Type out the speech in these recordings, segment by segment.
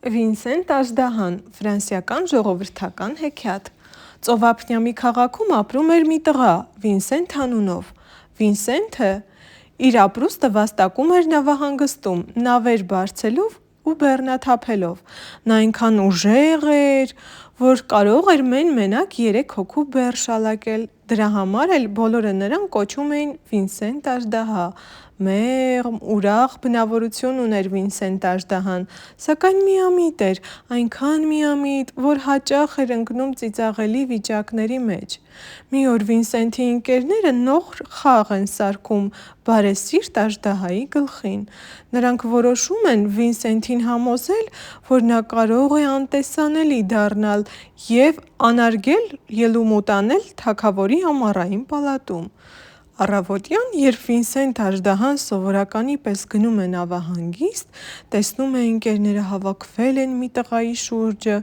Վինսենտ Աժդահան, ֆրանսիական ժողովրդական հեքիաթ։ Ծովափնյամի քաղաքում ապրում էր մի տղա, Վինսենտ անունով։ Վինսենտը իր ապրուստը վաստակում էր նավահանգստում, նավեր բարձելով ու բեռնաթափելով։ Նա այնքան ուժեղ էր, որ կարող էր մենակ 3 հոգու բեռ շալակել։ Դրա համար էլ բոլորը նրան կոչում էին Վինսենտ Աժդահա։ Մեղմ, ուրախ բնավորություն ուներ Վինսենտ Աժդահան, սակայն միամիտ էր, այնքան միամիտ, որ հաճախ էր ընկնում ծիծաղելի վիճակների մեջ։ Մի օր Վինսենտի ընկերները նոր խաղ են սարքում բարեսիրտ Աժդահայի գլխին։ Նրանք որոշում են Վինսենտին համոզել, որ նա կարող է անտեսանելի դառնալ և անարգել ելումուտ անել թագավորի ամառային պալատում։ Առավոտյան, երբ Վինսենտ Աժդահան սովորականի պես գնում է նավահանգիստ, տեսնում է ընկերները հավաքվել են մի տղայի շուրջը,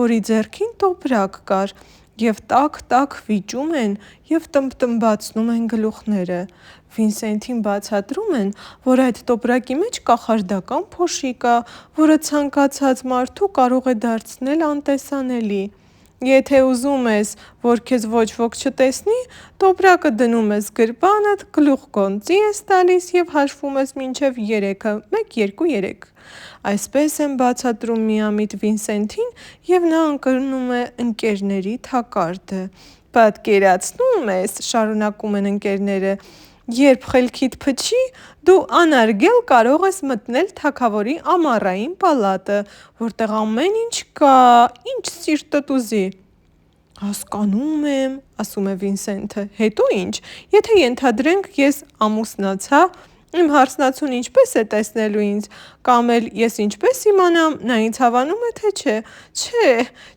որի ձեռքին տոպրակ կար, և տաք-տաք վիճում են և տմբտմբացնում են գլուխները։ Վինսենտին բացատրում են, որ այդ տոպրակի մեջ կախարդական փոշի կա, որը ցանկացած մարդու կարող է դարձնել անտեսանելի։ Եթե ուզում ես, որ քեզ ոչ ոք չտեսնի, տոպրակը դնում ես գրպանդ, գլուխգոնծի ես տալիս և հաշվում ես մինչև 3-ը, 1, 2, 3։ Այսպես են բացատրում միամիտ Վինսենտին, և նա ընկնում է ընկերների թակարդը։ Պատկերացնու՞մ ես, շարունակում են ընկերները, երբ խելքիդ փչի, դու անարգել կարող ես մտնել թագավորի ամառային պալատը, որտեղ ամեն ինչ կա, ինչ սիրտդ ուզի։ Հասկանում եմ, ասում է Վինսենտը, հետո ինչ, եթե ենթադրենք ես ամուսնացա, իմ հարսնացուն ինչպե՞ս է տեսնելու ինձ, կամ էլ ես ինչպե՞ս իմանամ, նա ինձ հավանում է, թե չէ։ Չէ,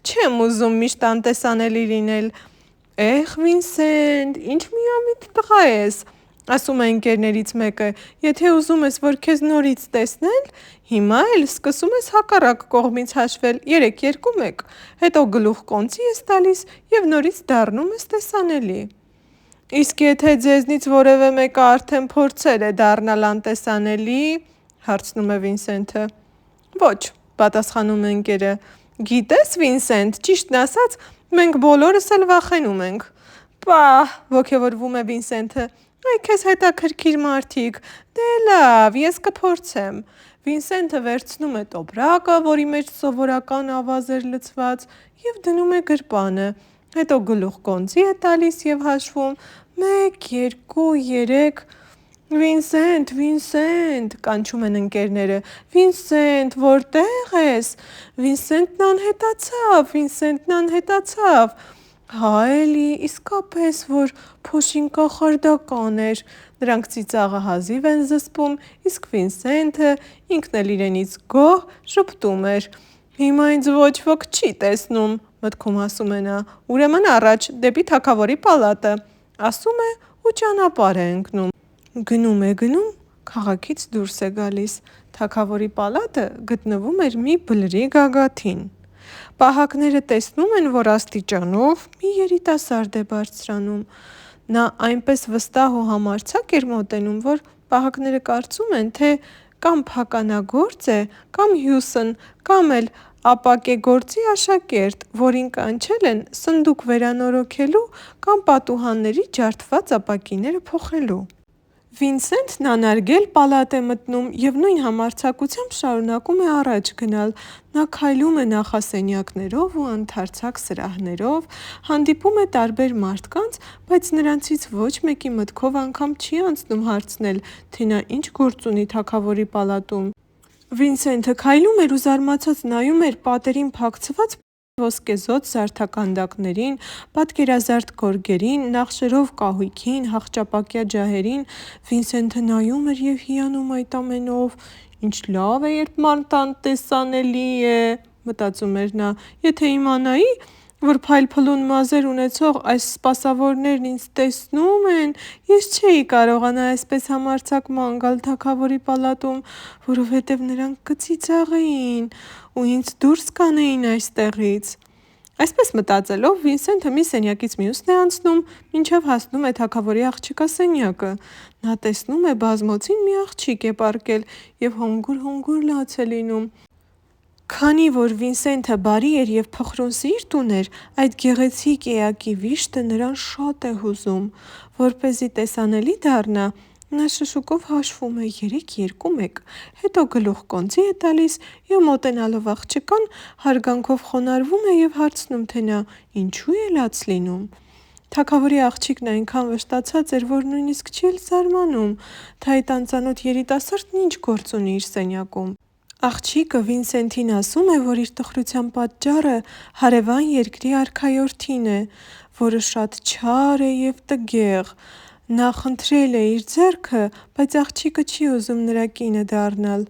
չեմ ուզում միշտ անտեսանելի լինել։ Էհ, Վինսենտ, ինչ միամիտ տղա ես, ասում է ընկերներից մեկը, եթե ուզում ես, որ քեզ նորից տեսնել, հիմա էլ սկսում ես հակառակ կողմից հաշվել 3, 2, 1, հետո գլուխկոնծի ես տալիս և նորից դառնում ես տեսանելի։ Իսկ եթե ձեզնից որևէ մեկը արդեն փորձել է դառնալ անտեսանելի, հարցնում է Վինսենտը։ Ոչ, պատասխանում է ընկերը։ Գիտես, Վինսենտ, ճիշտն ասած, մենք բոլորս էլ վախենում ենք։ Պահ, ոգևորվում է Վինսենտը, այ քեզ հետաքրքիր մարդիկ, դե լավ, ես կփորձեմ։ Վինսենտը վերցնում է տոպրակը, որի մեջ սովորական ավազ էր լցված, և դնում է գրպանը, հետո գլուխգոնծի է տալիս և հաշվում 1, 2, 3։ Վինսենտ, Վինսենտ, կանչում են ընկերները, Վինսենտ, որտե՞ղ ես։ Վինսենտն անհետացավ, Վինսենտն անհետացավ։ Հա էլի, իսկապես, որ փոշին կախարդական էր։ Նրանք ծիծաղը հազիվ են զսպում, իսկ Վինսենտը, ինքն էլ իրենից գոհ, ժպտում էր։ Հիմա ինձ ոչ ոք չի տեսնում, մտքում ասում է նա, ուրեմն առաջ, դեպի թագավորի պալատը, ասում է ու ճանապարհ է ընկնում։ Գնում, քաղաքից դուրս է գալիս։ Թագավորի պալատը գտնվում էր մի բլրի գագաթին։ Պահակները տեսնում են, որ աստիճանով մի երիտասարդ է բարձրանում։ Նա այնպես վստահ ու համարձակ էր մոտենում, որ պահակները կարծում են, թե կամ փականագործ է, կամ հյուսն, կամ էլ ապակեգործի աշակերտ, որին կանչել են սնդուկ վերանորոգելու կամ պատուհանների ջարդված ապակիները փոխելու։ Վինսենտն անարգել պալատ է մտնում և նույն համարձակությամբ շարունակում է առաջ գնալ։ Նա քայլում է նախասենյակներով ու ընդարձակ սրահներով, հանդիպում է տարբեր մարդկանց, բայց նրանցից ոչ մեկի մտքով անգամ չի անցնում հարցնել, թե նա ինչ գործ ունի թագավորի պալատում։ Վինսենտը քայլում էր ու զարմացած նայում էր պատերին փակցված ոսկեզօծ զարդաքանդակներին, պատկերազարդ գորգերին, նախշերով կահույքին, հախճապակյա ջահերին։ Վինսենտը նայում էր և հիանում այդ ամենով։ Ինչ լավ է, երբ մարդ անտեսանելի է, մտածում էր նա, եթե իմանայի, որ փայլփլուն մազեր ունեցող այս սպասավորներն ինձ տեսնում են, ես չէի կարողանա այսպես համարձակ ման գալ թագավորի պալատում, որովհետև նրանք կծիծաղեին ու ինձ դուրս կանեին այստեղից։ Այսպես մտածելով, Վինսենտը մի սենյակից մյուսն է անցնում, մինչև հասնում է թագավորի աղջկա սենյակը։ Նա տեսնում է բազմոցին մի աղջիկ է պառկել և հանգուր-հանգուր լաց է լինում։ Քանի որ Վինսենթը բարի էր և փխրուն սիրտ ուներ, այդ գեղեցիկ էակի վիշտը նրան շատ է հուզում: Որպեսզի տեսանելի դառնա, նա շշուկով հաշվում է 3-2-1, հետո գլուխկոնձի է տալիս և մոտենալով աղջկան հարգանքով խոնարհվում է և հարցնում, թե նա ինչու է լաց լինում: Թագավորի աղջիկն այնքան վշտացած էր, որ նույնիսկ չի էլ զարմանում, թե այդ անծանոթ երիտասարդն ինչ գործ ունի իր սենյակում: Աղջիկը Վինսենթին ասում է, որ իր տխրության պատճառը հարևան երկրի արքայորդին է, որը շատ չար է և տգեղ: Նա խնդրել է իր ձեռքը, բայց աղջիկը չի ուզում նրա կինը դառնալ: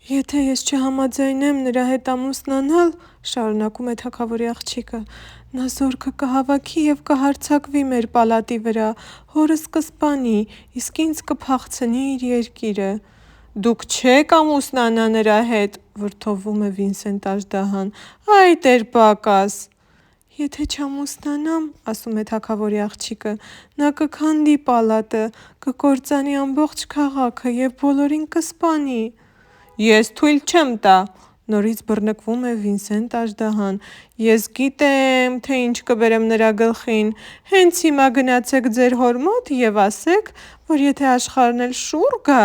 «Եթե ես չհամաձայնեմ նրա հետ ամուսնանալ,- շարունակում է թագավորի աղջիկը,- նա զորքը կհավաքի և կհարձակվի մեր պալատի վրա, հորս կսպանի, իսկ ինձ կփախցնի իր երկիրը»: «Դուք չեք ամուսնանա նրա հետ,- վրդովվում է Վինսենտ Աժդահան,- այ դեռ պակաս: «Եթե չամուսնանամ,- ասում է թագավորի աղջիկը,- նա կքանդի պալատը, կկործանի ամբողջ քաղաքը և բոլորին կսպանի»: «Ես թույլ չեմ տա,- նորից բռնկվում է Վինսենտ Աժդահան,- ես գիտեմ, թե ինչ կբերեմ նրա գլխին: Հենց հիմա գնացեք ձեր հոր մոտ և ասեք, որ եթե աշխարհն էլ շուռ գա,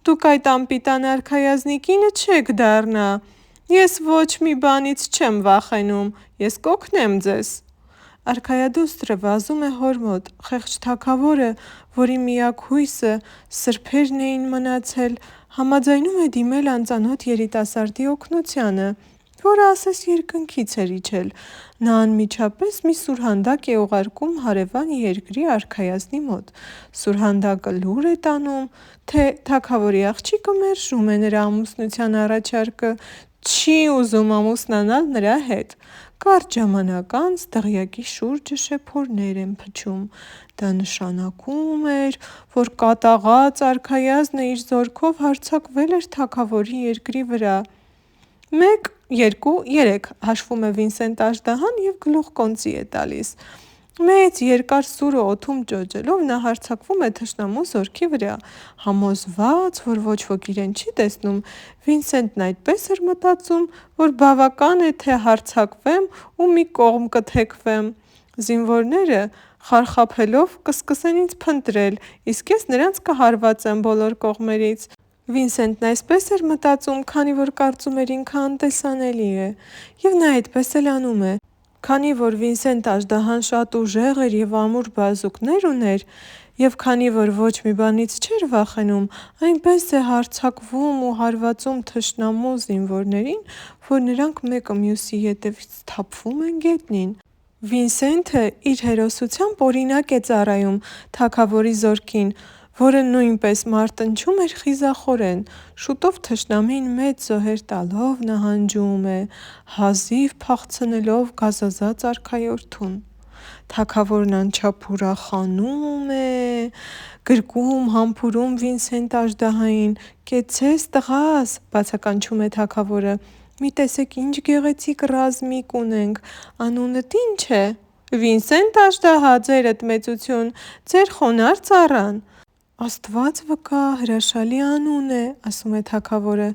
դուք այդ անպիտան արքայազնի կինը չեք դառնա: Ես ոչ մի բանից չեմ վախենում, ես կօգնեմ ձեզ»: Արքայադուստրը վազում է հոր մոտ: Խեղճ թագավորը, որի միակ հույսը սրբերն էին մնացել, համաձայնում է դիմել անծանոթ երիտասարդի օգնությանը, որը ասես երկնքից էր իջել: Նա անմիջապես մի սուրհանդակ է ուղարկում հարևան երկրի արքայազնի մոտ: Սուրհանդակը լուր է տանում, թե թագավորի աղջիկը մերժում է նրա ամուսնության առաջարկը, չի ուզում ամուսնանալ նրա հետ: Կարճ ժամանակ անց դղյակի շուրջը շեփորներ են փչում: Դա նշանակում էր, որ կատաղած արքայազնը իր զորքով հարձակվել էր թագավորի երկրի վրա: 1, 2, 3 հաշվում է Վինսենտ Աժդահան և գլուխկոնծի է տալիս: Մեծ երկար սուրը օդում ջոջելով նա հարձակվում է թշնամու զորքի վրա: Համոզված, որ ոչ ոք իրեն չի տեսնում, Վինսենտն այդպես էր մտածում, որ բավական է, թե հարձակվեմ ու մի կողմ կթեքվեմ: Զինվորները խարխափելով կսկսեն ինձ փնտրել, իսկ ես նրանց կհարվածեմ բոլոր կողմերից: Վինսենտն այսպես էր մտածում, քանի որ կարծում էր ինքը անտեսանելի է: Եվ նա այդպես էլ անում է: Քանի որ Վինսենտ Աժդահան շատ ուժեղ էր և ամուր բազուկներ ուներ, և քանի որ ոչ մի բանից չէր վախենում, այնպես է հարձակվում ու հարվածում թշնամու զինվորներին, որ նրանք մեկը մյուսի ետևից թափվում են գետնին: Վինսենթը իր հերոսությամբ օրինակ է ծառայում թագավորի զորքին, որը նույնպես մարտնչում էր խիզախորեն: Շուտով թշնամին մեծ զոհեր տալով նահանջում է, հազիվ փախցնելով գազազած արքայորդուն: Թագավորն անչափ ուրախանում է, գրկում համբուրում Վինսենտ Աժդահանին: «Կեցցես տղաս,- բացականչում է թագավորը,- մի տեսեք ինչ գեղեցիկ ռազմիկ ունենք, անունդ ի՞նչ է»: «Վինսենտ Աժդահա, ձերդ մեծություն, ձեր խոնարհ ծառան»: «Աստված վկա, հրաշալի անուն է,- ասում է թագավորը,-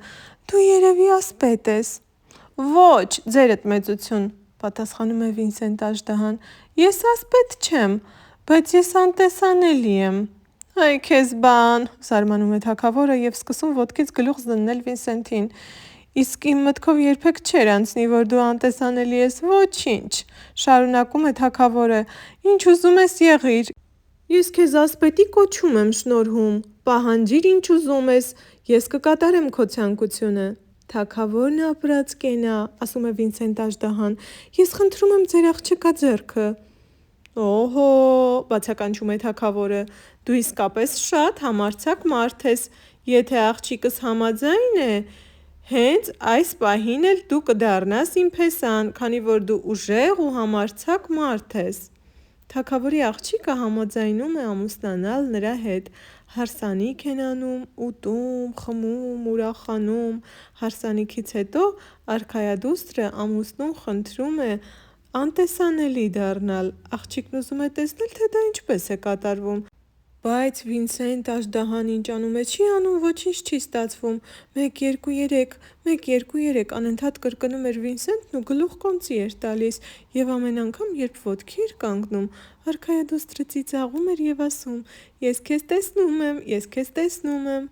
դու երևի ասպետ ես»: «Ոչ, ձերդ մեծություն,- պատասխանում է Վինսենտ Աժդահան,- ես ասպետ չեմ, բայց ես անտեսանելի եմ»: «Այ քեզ բան,- զարմանում է թագավորը և սկսում ոտքից գլուխ զննել Վինսենտին,- իսկ իմ մտքով երբեք չէր անցնի, որ դու անտեսանելի ես: Ոչինչ,- շարունակում է թագավորը,- ինչ ուզում ես եղիր: Ես քեզ ասպետի կոչում եմ շնորհում: Պահանջիր ինչ ուզում ես, ես կկատարեմ քո ցանկությունը»: «Թագավորն ապրած կենա,- ասում է Վինսենտ Աժդահան,- ես խնդրում եմ ձեր աղջկա ձեռքը»: «Օհո,- բացականչում է թագավորը,- դու իսկապես շատ համարձակ մարդ ես: Եթե աղջիկս համաձայն է, հենց այս պահին էլ դու կդառնաս իմ փեսան, քանի որ դու ուժեղ ու համարձակ մարդ ես: Թագավորի աղջիկը համաձայնում է ամուսնանալ նրա հետ: Հարսանիք են անում, ուտում, խմում, ուրախանում: Հարսանիքից հետո արքայադուստրը ամուսնուն խնդրում է անտեսանելի դառնալ: Աղջիկն ուզում է տեսնել, թե դա ինչպես է կատարվում: Բայց Վինսենտ Աժդահան ինչ անում է, չի անում, ոչինչ չի ստացվում։ 1 2 3, 1 2 3 անընդհատ կրկնում էր Վինսենտն ու գլուխ կոնծի էր տալիս, եւ ամեն անգամ, երբ ոտքի էր կանգնում, արքայադուստրը ծիծաղում էր եւ ասում. «Ես քեզ տեսնում եմ, ես քեզ տեսնում եմ»։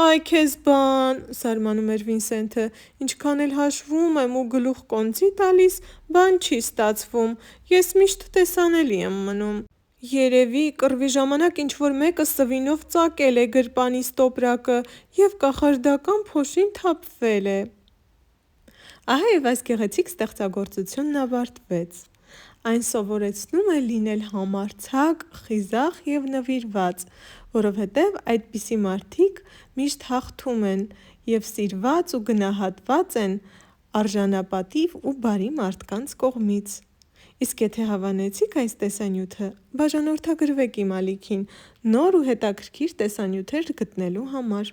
Այ քեզ բան, զարմանում էր Վինսենտը, ինչքան էլ հաշվում եմ ու գլուխ կոնծի տալիս, բան չի ստացվում, ես միշտ տեսանելի եմ մնում։ Երևի կռվի ժամանակ ինչ-որ մեկը սվինով ծակել է գրպանի ստոպրակը և կախարդական փոշին թափվել է։ Ահա և այս գեղեցիկ ստեղծագործությունն ավարտվեց։ Այն սովորեցնում է լինել համարձակ, խիզախ և նվիրված, որովհետև այդպիսի մարդիկ միշտ հաղթում են և սիրված ու գնահատված են արժանապատիվ ու բարի մարդկանց կողմից։ Իսկ եթե հավանեցիք այս տեսանյութը, բաժանորդագրվեք իմ ալիքին նոր ու հետաքրքիր տեսանյութեր գտնելու համար։